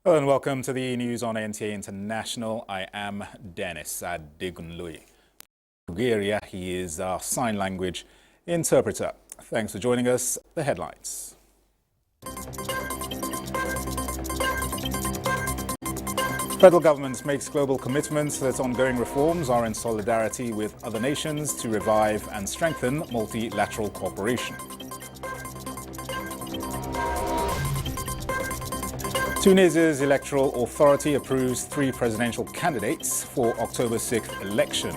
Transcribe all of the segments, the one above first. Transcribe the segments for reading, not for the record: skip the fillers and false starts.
Hello and welcome to the news on NTA International. I am Dennis Adegunloye. Bulgaria, he is our sign language interpreter. Thanks for joining us. The headlines. Federal government makes global commitments that ongoing reforms are in solidarity with other nations to revive and strengthen multilateral cooperation. Tunisia's electoral authority approves 3 presidential candidates for October 6th election.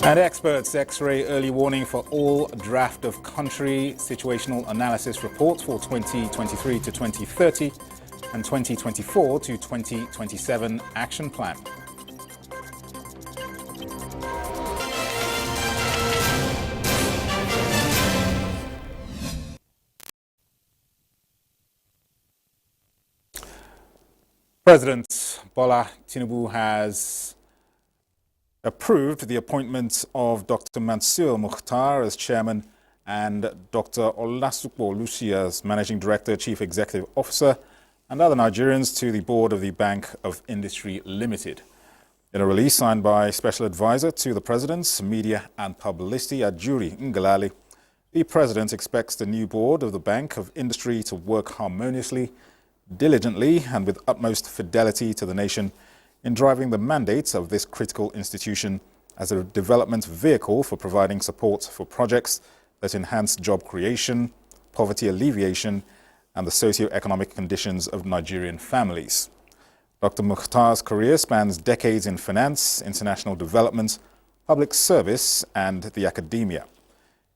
And experts X-ray early warning for all draft of country situational analysis reports for 2023 to 2030 and 2024 to 2027 action plan. President Bola Tinubu has approved the appointment of Dr. Mansur Mukhtar as chairman and Dr. Olasupo Lucy as managing director, chief executive officer, and other Nigerians to the board of the Bank of Industry Limited. In a release signed by Special Advisor to the President's Media and Publicity, Ajuri Ngalale, the President expects the new board of the Bank of Industry to work harmoniously, diligently and with utmost fidelity to the nation in driving the mandates of this critical institution as a development vehicle for providing support for projects that enhance job creation, poverty alleviation, and the socio-economic conditions of Nigerian families. Dr. Mukhtar's career spans decades in finance, international development, public service, and the academia.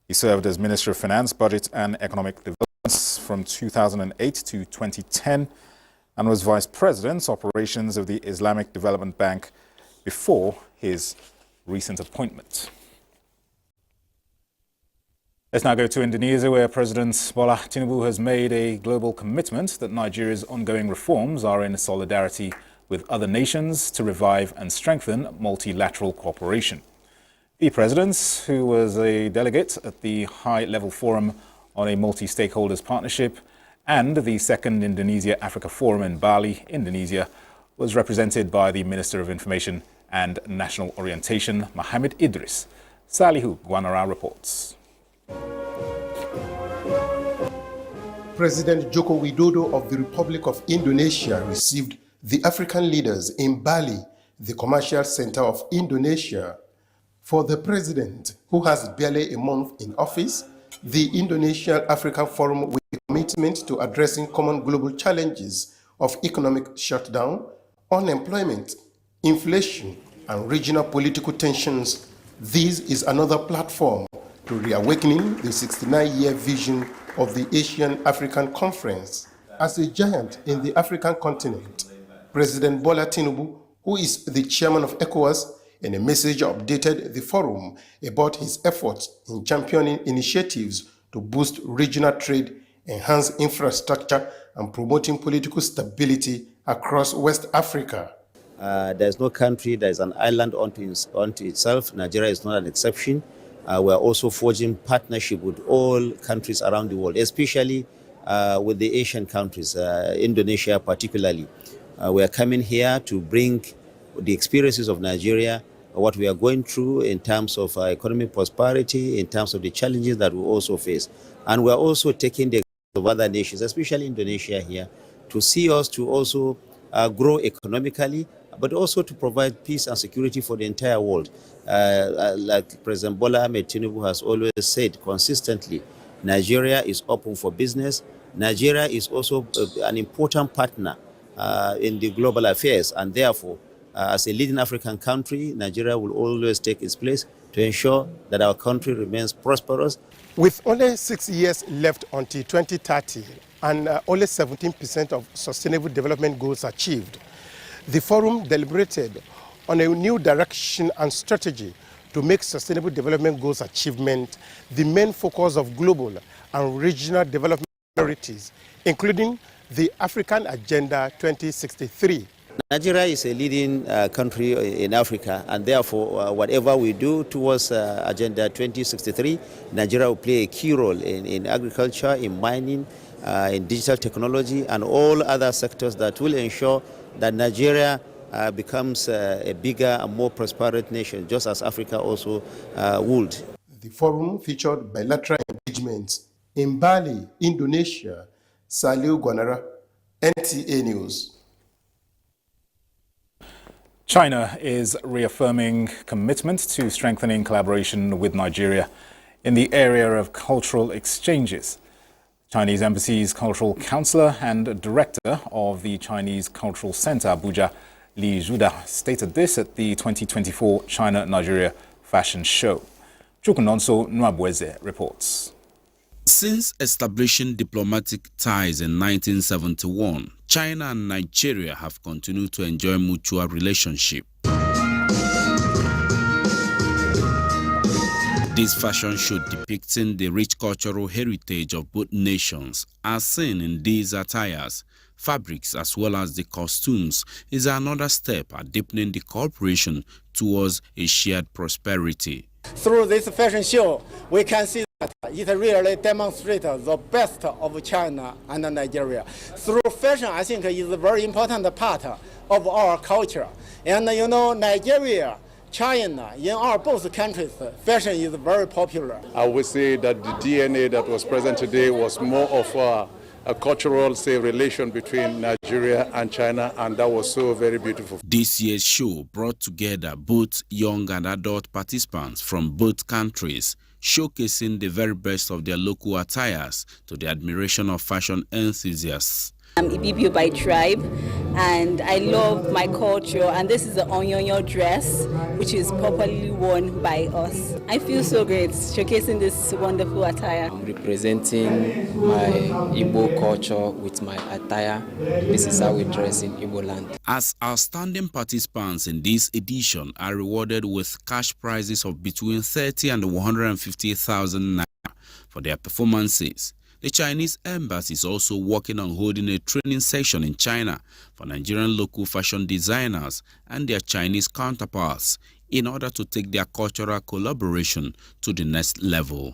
He served as Minister of Finance, Budget and Economic Development from 2008 to 2010 and was Vice President, Operations of the Islamic Development Bank before his recent appointment. Let's now go to Indonesia, where President Bola Tinubu has made a global commitment that Nigeria's ongoing reforms are in solidarity with other nations to revive and strengthen multilateral cooperation. The President, who was a delegate at the high-level forum on a multi-stakeholders partnership and the second Indonesia-Africa Forum in Bali, Indonesia, was represented by the Minister of Information and National Orientation, Mohammed Idris. Salihu Guanara reports. President Joko Widodo of the Republic of Indonesia received the African leaders in Bali, the commercial center of Indonesia. For the president, who has barely a month in office, the Indonesia-African Forum with a commitment to addressing common global challenges of economic shutdown, unemployment, inflation, and regional political tensions. This is another platform to reawakening the 69-year vision of the Asian-African Conference. As a giant in the African continent, President Bola Tinubu, who is the chairman of ECOWAS, in a message updated the forum about his efforts in championing initiatives to boost regional trade, enhance infrastructure, and promoting political stability across West Africa. There's no country that is an island unto itself. Nigeria is not an exception. We are also forging partnership with all countries around the world, especially with the Asian countries, Indonesia particularly. We are coming here to bring the experiences of Nigeria, what we are going through in terms of economic prosperity, in terms of the challenges that we also face. And we are also taking the of other nations, especially Indonesia here, to see us to also grow economically, but also to provide peace and security for the entire world. Like President Bola Ahmed Tinubu has always said consistently, Nigeria is open for business. Nigeria is also an important partner in the global affairs, and therefore, as a leading African country, Nigeria will always take its place to ensure that our country remains prosperous. With only 6 years left until 2030 and only 17% of Sustainable Development Goals achieved, the forum deliberated on a new direction and strategy to make Sustainable Development Goals achievement the main focus of global and regional development priorities, including the African Agenda 2063. Nigeria is a leading country in Africa, and therefore, whatever we do towards Agenda 2063, Nigeria will play a key role in agriculture, in mining, in digital technology, and all other sectors that will ensure that Nigeria becomes a bigger and more prosperous nation, just as Africa also would. The forum featured bilateral engagements in Bali, Indonesia. Saliu Gwanara, NTA News. China is reaffirming commitment to strengthening collaboration with Nigeria in the area of cultural exchanges. Chinese Embassy's cultural counselor and director of the Chinese Cultural Center, Abuja, Li Zhuda, stated this at the 2024 China-Nigeria Fashion Show. Chukunonso Nwabweze reports. Since establishing diplomatic ties in 1971, China and Nigeria have continued to enjoy mutual relationship. This fashion show depicting the rich cultural heritage of both nations, as seen in these attires, fabrics as well as the costumes, is another step at deepening the cooperation towards a shared prosperity. Through this fashion show, we can see that it really demonstrates the best of China and Nigeria. Through fashion, I think is a very important part of our culture. And you know, Nigeria, China, in our both countries, fashion is very popular. I would say that the DNA that was present today was more of a cultural, say, relation between Nigeria and China, and that was so very beautiful. This year's show brought together both young and adult participants from both countries, showcasing the very best of their local attires to the admiration of fashion enthusiasts. I'm Ibibio by tribe, and I love my culture, and this is the Onyonyo dress, which is popularly worn by us. I feel so great showcasing this wonderful attire. I'm representing my Igbo culture with my attire. This is how we dress in Igbo land. As outstanding participants in this edition are rewarded with cash prizes of between 30 and 150,000 naira for their performances. The Chinese Embassy is also working on holding a training session in China for Nigerian local fashion designers and their Chinese counterparts in order to take their cultural collaboration to the next level.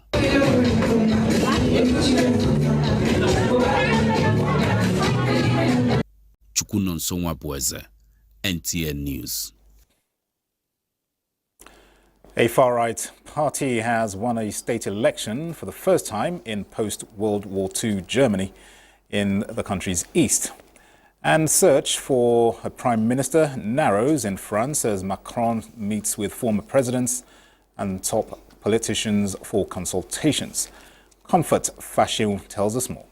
Chukunonso Nwabweze, NTA News. A far-right party has won a state election for the first time in post-World War II Germany in the country's east. And search for a prime minister narrows in France as Macron meets with former presidents and top politicians for consultations. Comfort Fashion tells us more.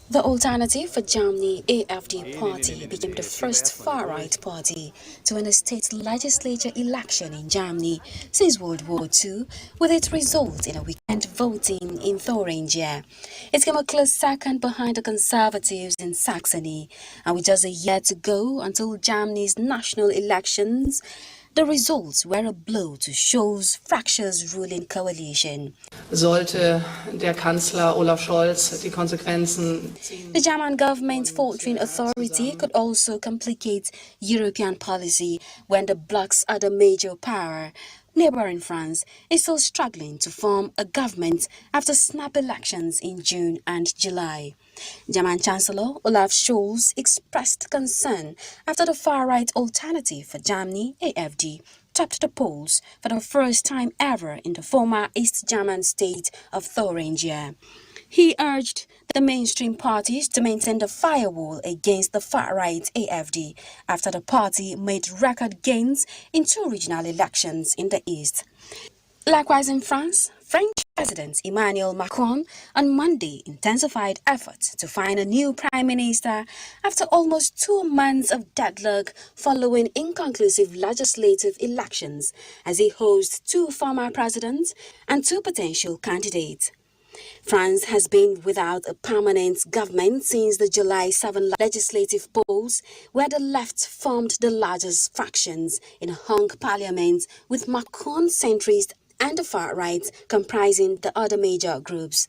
The Alternative for Germany AfD party became the first far-right party to win a state legislature election in Germany since World War II, with its result in a weekend voting in Thuringia. It came a close second behind the Conservatives in Saxony, and with just a year to go until Germany's national elections, the results were a blow to Scholz's fractious ruling coalition. Sollte der Kanzler Olaf Scholz die Konsequenzen ziehen. The German government's faltering authority could also complicate European policy when the bloc's other major power, neighboring France, is still struggling to form a government after snap elections in June and July. German Chancellor Olaf Scholz expressed concern after the far-right Alternative for Germany AfD topped the polls for the first time ever in the former East German state of Thuringia. He urged the mainstream parties to maintain the firewall against the far-right AfD after the party made record gains in two regional elections in the East. Likewise in France, French President Emmanuel Macron on Monday intensified efforts to find a new prime minister after almost 2 months of deadlock following inconclusive legislative elections as he hosts two former presidents and two potential candidates. France has been without a permanent government since the July 7 legislative polls, where the left formed the largest fractions in a hung parliament, with Macron centrist and the far right comprising the other major groups.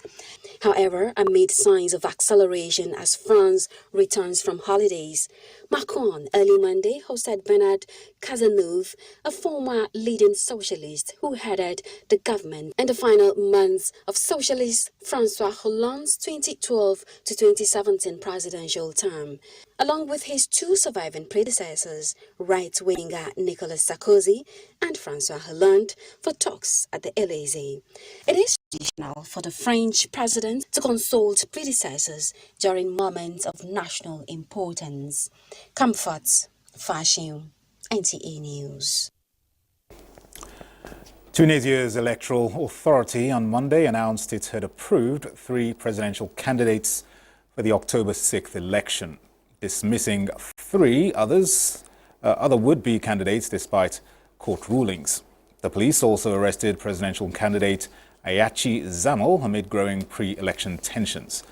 However, amid signs of acceleration as France returns from holidays, Macron early Monday hosted Bernard Cazeneuve, a former leading socialist who headed the government in the final months of socialist François Hollande's 2012 to 2017 presidential term, along with his two surviving predecessors, right-winger Nicolas Sarkozy and François Hollande, for talks at the Élysée. It is traditional for the French president to consult predecessors during moments of national importance. Comfort, fashion, NTA News. Tunisia's electoral authority on Monday announced it had approved 3 presidential candidates for the October 6th election, dismissing 3 other would-be candidates despite court rulings. The police also arrested presidential candidate Ayachi Zamel amid growing pre-election tensions.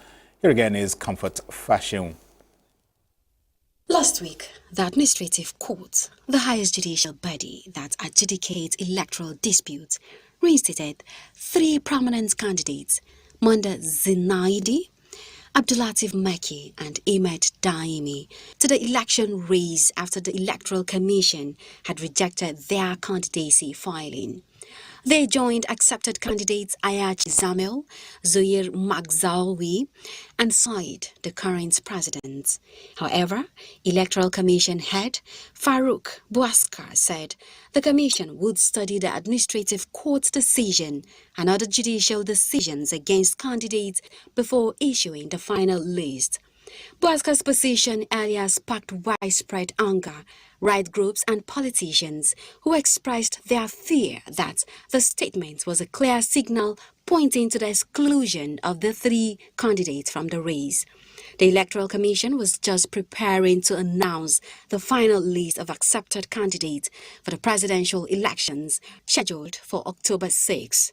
Here again is Comfort Fashion. Last week, the Administrative Court, the highest judicial body that adjudicates electoral disputes, reinstated 3 prominent candidates, Manda Zinaidi, Abdulatif Meki and Ahmed Daimi, to the election race after the Electoral Commission had rejected their candidacy filing. They joined accepted candidates Ayachi Zamel, Zohir Magzaoui, and Said, the current president. However, Electoral Commission head Farouk Bouaskar said the commission would study the Administrative Court's decision and other judicial decisions against candidates before issuing the final list. Bouaskar's position earlier sparked widespread anger, right groups and politicians who expressed their fear that the statement was a clear signal pointing to the exclusion of the 3 candidates from the race. The Electoral Commission was just preparing to announce the final list of accepted candidates for the presidential elections scheduled for October 6.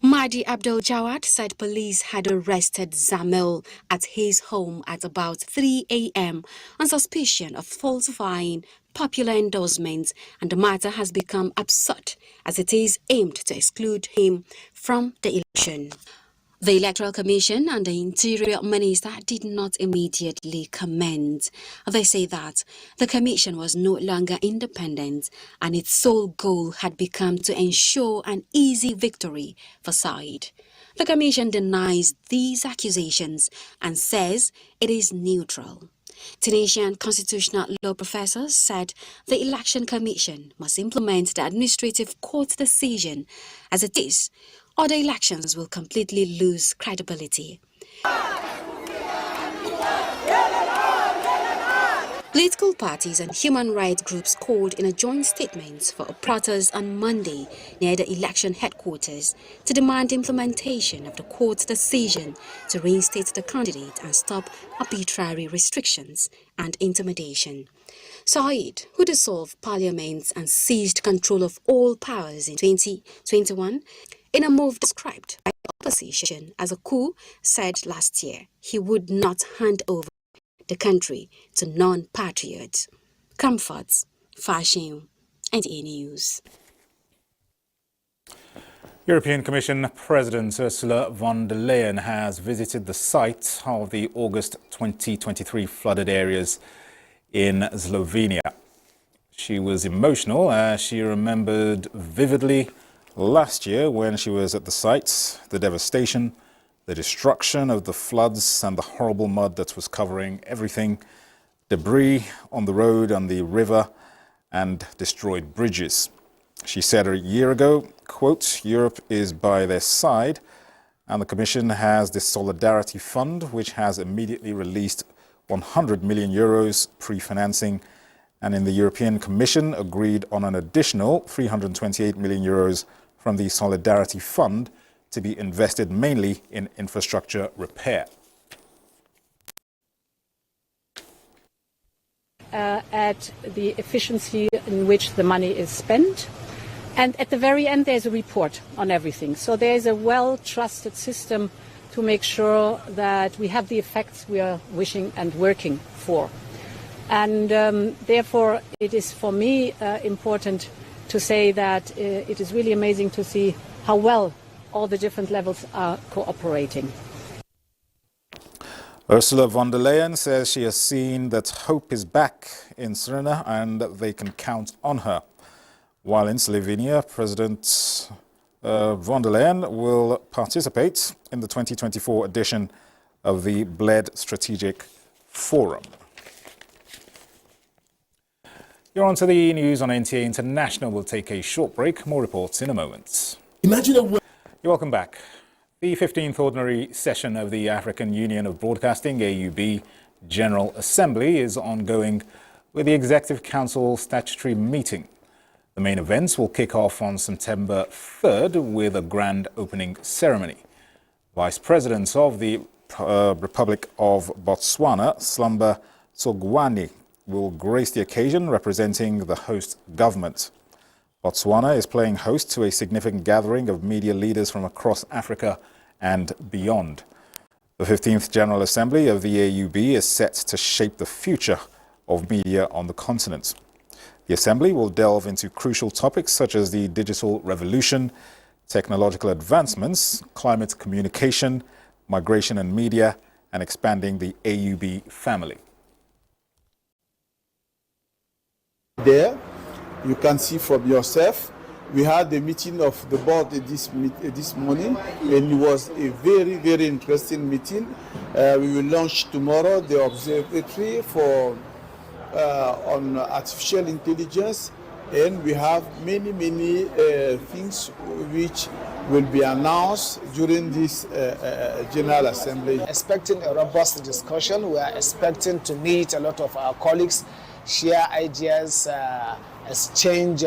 Mahdi Abdul Jawad said police had arrested Zamel at his home at about 3 a.m. on suspicion of falsifying popular endorsements, and the matter has become absurd as it is aimed to exclude him from the election. The Electoral Commission and the Interior Minister did not immediately comment. They say that the Commission was no longer independent and its sole goal had become to ensure an easy victory for Said. The Commission denies these accusations and says it is neutral. Tunisian constitutional law professors said the Election Commission must implement the Administrative Court's decision as it is, or the elections will completely lose credibility. Political parties and human rights groups called in a joint statement for a protest on Monday near the election headquarters to demand implementation of the court's decision to reinstate the candidate and stop arbitrary restrictions and intimidation. Said, who dissolved parliament and seized control of all powers in 2021, in a move described by the opposition as a coup, said last year he would not hand over the country to non-patriots. Comforts, fashion, NTA News. European Commission President Ursula von der Leyen has visited the site of the August 2023 flooded areas in Slovenia. She was emotional as she remembered vividly last year when she was at the site, the devastation, the destruction of the floods and the horrible mud that was covering everything, debris on the road and the river, and destroyed bridges. She said a year ago, quote, "Europe is by their side," and the Commission has this Solidarity Fund, which has immediately released 100 million euros pre-financing, and in the European Commission agreed on an additional 328 million euros from the Solidarity Fund to be invested mainly in infrastructure repair. At the efficiency in which the money is spent. And at the very end, there's a report on everything. So there's a well-trusted system to make sure that we have the effects we are wishing and working for. And therefore, it is for me important to say that it is really amazing to see how well all the different levels are cooperating. Ursula von der Leyen says she has seen that hope is back in Suriname and they can count on her. While in Slovenia, President von der Leyen will participate in the 2024 edition of the Bled Strategic Forum. You're on to the news on NTA International. We'll take a short break. More reports in a moment. You're welcome back. The 15th Ordinary Session of the African Union of Broadcasting, AUB, General Assembly is ongoing with the Executive Council statutory meeting. The main events will kick off on September 3rd with a grand opening ceremony. Vice President of the Republic of Botswana, Slumber Tsogwane, will grace the occasion representing the host government. Botswana is playing host to a significant gathering of media leaders from across Africa and beyond. The 15th General Assembly of the AUB is set to shape the future of media on the continent. The Assembly will delve into crucial topics such as the digital revolution, technological advancements, climate communication, migration and media, and expanding the AUB family. There, you can see from yourself, we had the meeting of the board this morning, and it was a very, very interesting meeting. We will launch tomorrow the observatory for on artificial intelligence, and we have many things which will be announced during this General Assembly. Expecting a robust discussion. We are expecting to meet a lot of our colleagues, share ideas, exchange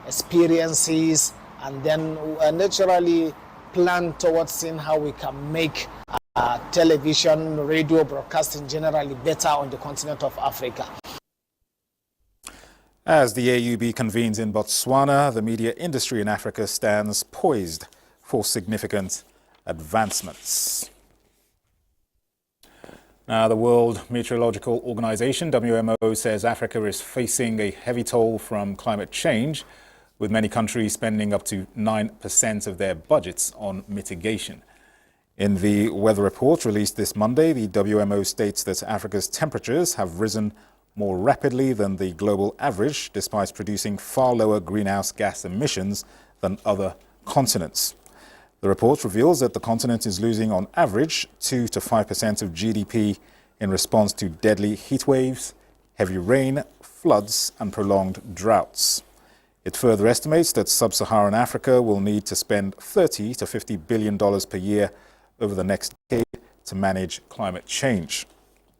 experiences, and then naturally plan towards seeing how we can make television, radio broadcasting generally better on the continent of Africa. As the AUB convenes in Botswana, the media industry in Africa stands poised for significant advancements. Now, the World Meteorological Organization, WMO, says Africa is facing a heavy toll from climate change, with many countries spending up to 9% of their budgets on mitigation. In the weather report released this Monday, the WMO states that Africa's temperatures have risen more rapidly than the global average, despite producing far lower greenhouse gas emissions than other continents. The report reveals that the continent is losing on average 2 to 5% of GDP in response to deadly heat waves, heavy rain, floods, and prolonged droughts. It further estimates that sub-Saharan Africa will need to spend $30 to $50 billion per year over the next decade to manage climate change.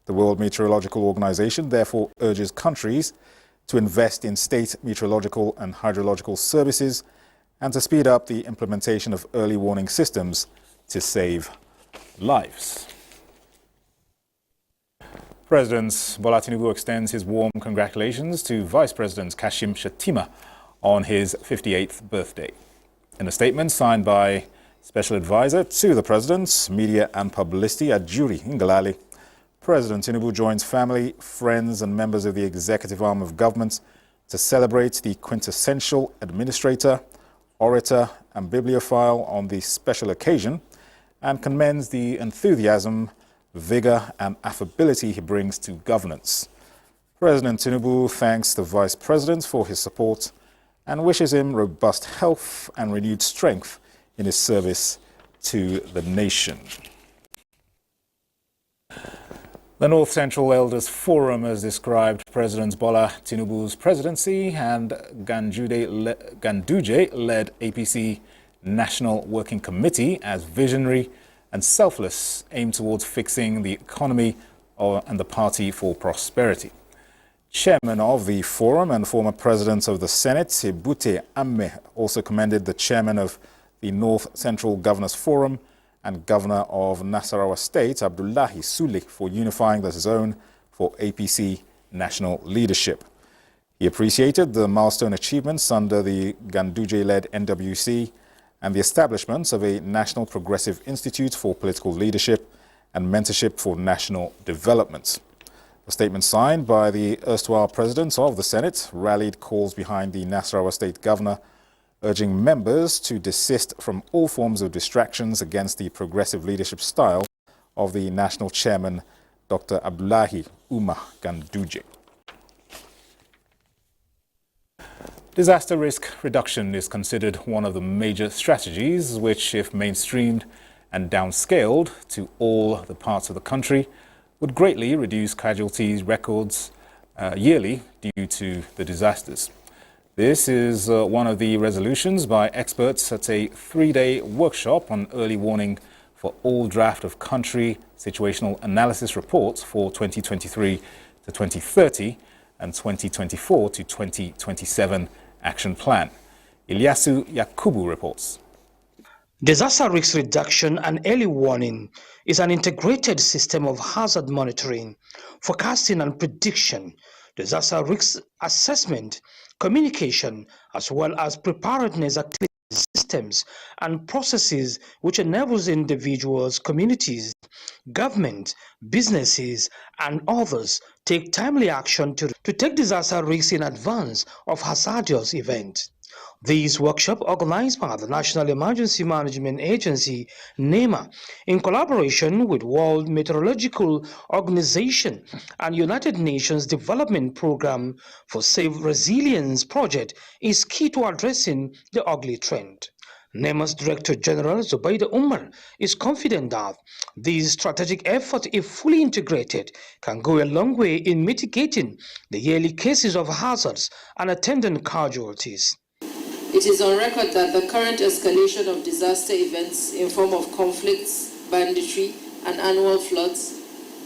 The World Meteorological Organization therefore urges countries to invest in state meteorological and hydrological services and to speed up the implementation of early warning systems to save lives. President Bola Tinubu extends his warm congratulations to Vice President Kashim Shettima on his 58th birthday. In a statement signed by Special Advisor to the President, Media and Publicity Ajuri Ngalale, President Tinubu joins family, friends and members of the executive arm of government to celebrate the quintessential administrator, orator and bibliophile on the special occasion and commends the enthusiasm, vigor and affability he brings to governance. President Tinubu thanks the Vice President for his support and wishes him robust health and renewed strength in his service to the nation. The North Central Elders Forum has described President Bola Tinubu's presidency and Ganduje-led APC National Working Committee as visionary and selfless, aimed towards fixing the economy and the party for prosperity. Chairman of the forum and former President of the Senate, Ebute Amme, also commended the chairman of the North Central Governors Forum and Governor of Nasarawa State, Abdullahi Sule, for unifying the zone for APC national leadership. He appreciated the milestone achievements under the Ganduje-led NWC and the establishment of a National Progressive Institute for Political Leadership and Mentorship for National Development. A statement signed by the erstwhile President of the Senate rallied calls behind the Nasarawa State Governor, urging members to desist from all forms of distractions against the progressive leadership style of the national chairman, Dr. Abdullahi Umar Ganduje. Disaster risk reduction is considered one of the major strategies which, if mainstreamed and downscaled to all the parts of the country, would greatly reduce casualties records yearly due to the disasters. This is one of the resolutions by experts at a 3-day workshop on early warning for all draft of country situational analysis reports for 2023 to 2030 and 2024 to 2027 action plan. Ilyasu Yakubu reports. Disaster risk reduction and early warning is an integrated system of hazard monitoring, forecasting and prediction, disaster risk assessment, communication, as well as preparedness activities, systems and processes which enables individuals, communities, government, businesses, and others take timely action to take disaster risks in advance of hazardous events. This workshop, organized by the National Emergency Management Agency, NEMA, in collaboration with World Meteorological Organization and United Nations Development Programme for Safe Resilience Project, is key to addressing the ugly trend. NEMA's Director General Zubaida Umar is confident that this strategic effort, if fully integrated, can go a long way in mitigating the yearly cases of hazards and attendant casualties. It is on record that the current escalation of disaster events in form of conflicts, banditry, and annual floods,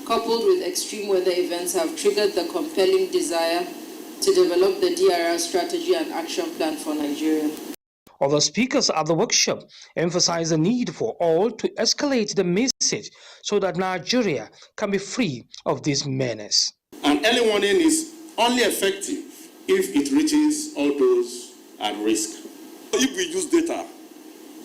coupled with extreme weather events, have triggered the compelling desire to develop the DRR strategy and action plan for Nigeria. Other speakers at the workshop emphasized the need for all to escalate the message so that Nigeria can be free of this menace. And early warning is only effective if it reaches all those at risk. If we use data,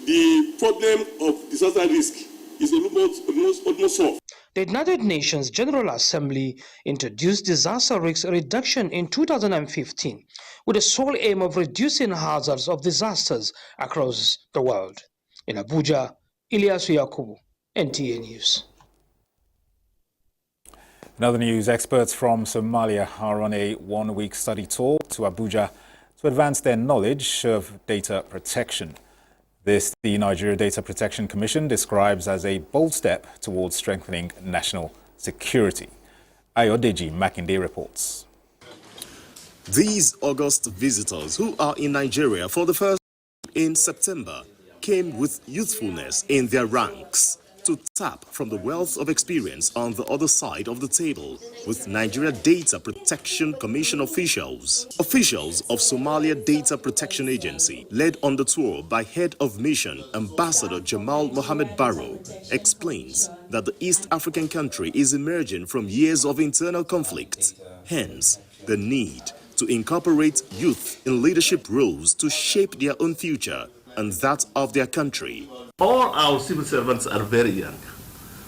the problem of disaster risk is almost solved. The United Nations General Assembly introduced disaster risk reduction in 2015 with the sole aim of reducing hazards of disasters across the world. In Abuja, Ilyasu Yakubu, NTA News. In other news, experts from Somalia are on a one-week study tour to Abuja to advance their knowledge of data protection. This, the Nigeria Data Protection Commission describes as a bold step towards strengthening national security. Ayodeji Makinde reports. These August visitors who are in Nigeria for the first time in September came with youthfulness in their ranks to tap from the wealth of experience on the other side of the table with Nigeria Data Protection Commission officials. Officials of Somalia Data Protection Agency, led on the tour by Head of Mission Ambassador Jamal Mohammed Barrow, explains that the East African country is emerging from years of internal conflict. Hence, the need to incorporate youth in leadership roles to shape their own future and that of their country. All our civil servants are very young,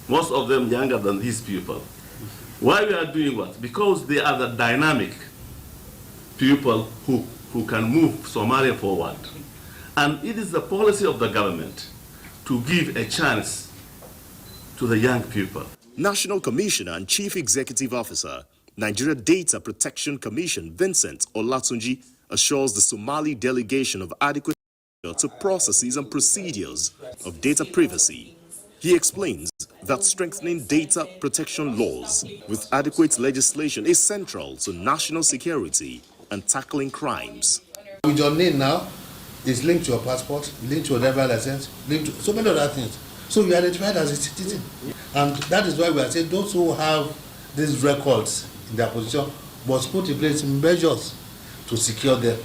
most of them younger than these people. Why we are doing what? Because they are the dynamic people who can move Somalia forward. And it is the policy of the government to give a chance to the young people. National Commissioner and Chief Executive Officer, Nigeria Data Protection Commission Vincent Olatunji, assures the Somali delegation of adequate to processes and procedures of data privacy. He explains that strengthening data protection laws with adequate legislation is central to national security and tackling crimes. With your name now is linked to your passport, linked to your driver license, linked to so many other things. So you are identified as a citizen. And that is why we are saying those who have these records in their position must put in place measures to secure them.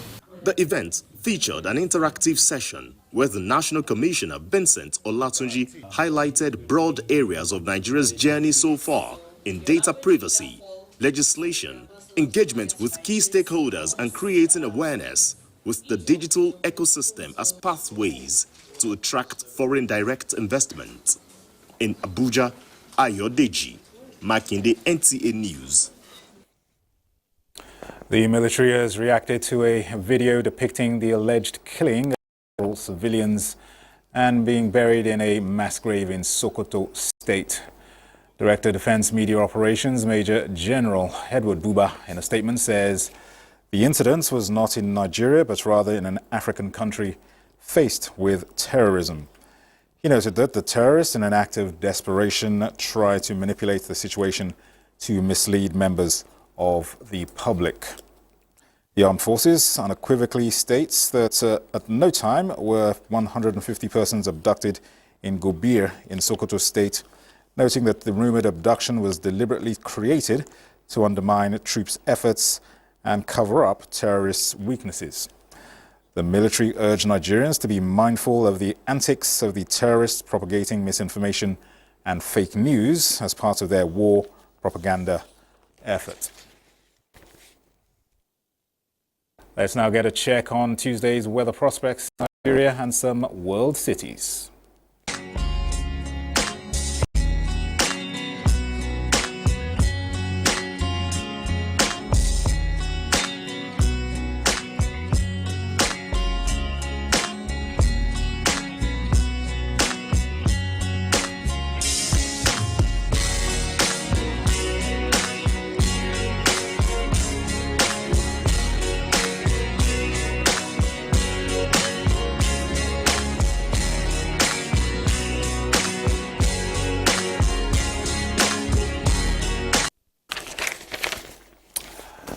The event featured an interactive session where the National Commissioner Vincent Olatunji highlighted broad areas of Nigeria's journey so far in data privacy, legislation, engagement with key stakeholders and creating awareness with the digital ecosystem as pathways to attract foreign direct investment. In Abuja, Ayodeji Makinde, NTA News. The military has reacted to a video depicting the alleged killing of civilians and being buried in a mass grave in Sokoto State. Director Defense Media Operations Major General Edward Buba, in a statement, says the incident was not in Nigeria, but rather in an African country faced with terrorism. He noted that the terrorists, in an act of desperation, tried to manipulate the situation to mislead members of the public. The Armed Forces unequivocally states that at no time were 150 persons abducted in Gobir in Sokoto State, noting that the rumored abduction was deliberately created to undermine troops' efforts and cover up terrorists' weaknesses. The military urged Nigerians to be mindful of the antics of the terrorists propagating misinformation and fake news as part of their war propaganda effort. Let's now get a check on Tuesday's weather prospects in Nigeria and some world cities.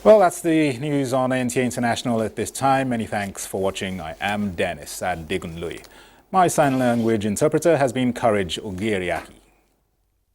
Well, that's the news on NTA International at this time. Many thanks for watching. I am Dennis Adegunloye. My sign language interpreter has been Courage Ogeriaki.